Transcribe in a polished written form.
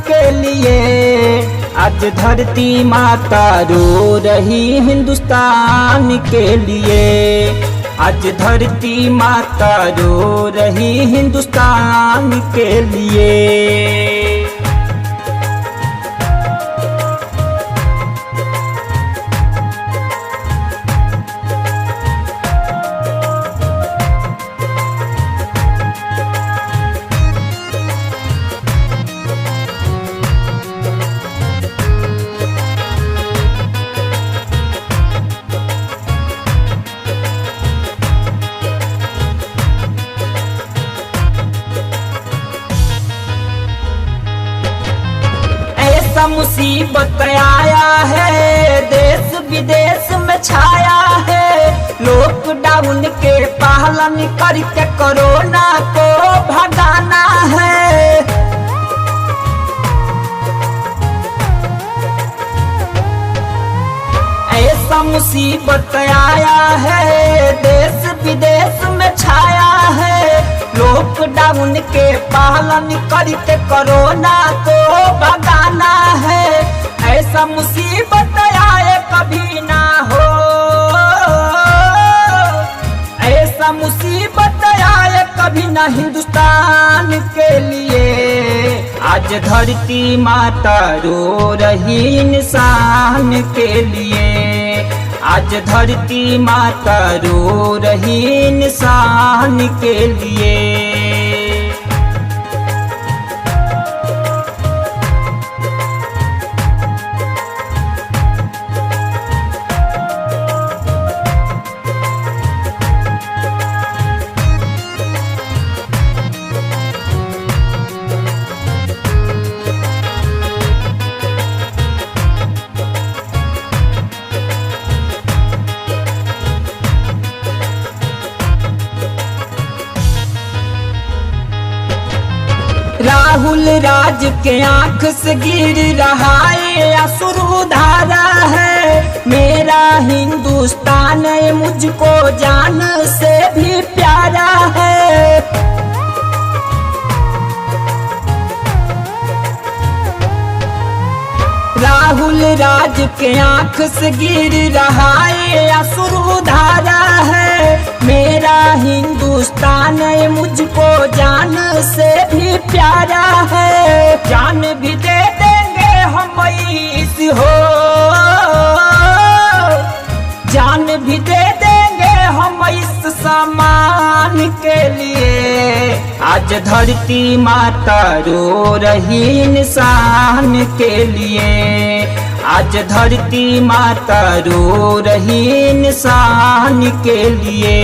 के लिए। आज धरती माता रो रही हिंदुस्तान के लिए। आज धरती माता रो रही हिंदुस्तान के लिए। ऐसा मुसीबत आया है, देश विदेश में छाया है। लॉकडाउन के पालन करके कोरोना को भगाना है। ऐसा मुसीबत आया है, देश विदेश में छाया है। लॉकडाउन के पालन करके कोरोना को भगाना है। ऐसा मुसीबत आए कभी ना हो, ऐसा मुसीबत आए कभी ना हिंदुस्तान के लिए। आज धरती माता रो रही इंसान के लिए। आज धरती माता रो रही इंसान के लिए। राहुल राज के आंख से गिर रहा है अश्रुधारा है। मेरा हिंदुस्तान मुझको जान से भी प्यारा है। राहुल राज के आंख से गिर रहा है अश्रुधारा है। मेरा हिंदुस्तान मुझको जान से भी प्यारा है। जान भी दे देंगे हम इस हो, जान भी दे देंगे हम इस सम्मान के लिए। आज धरती माता रो रही इंसान के लिए। आज धरती माता रो रही इंसान के लिए।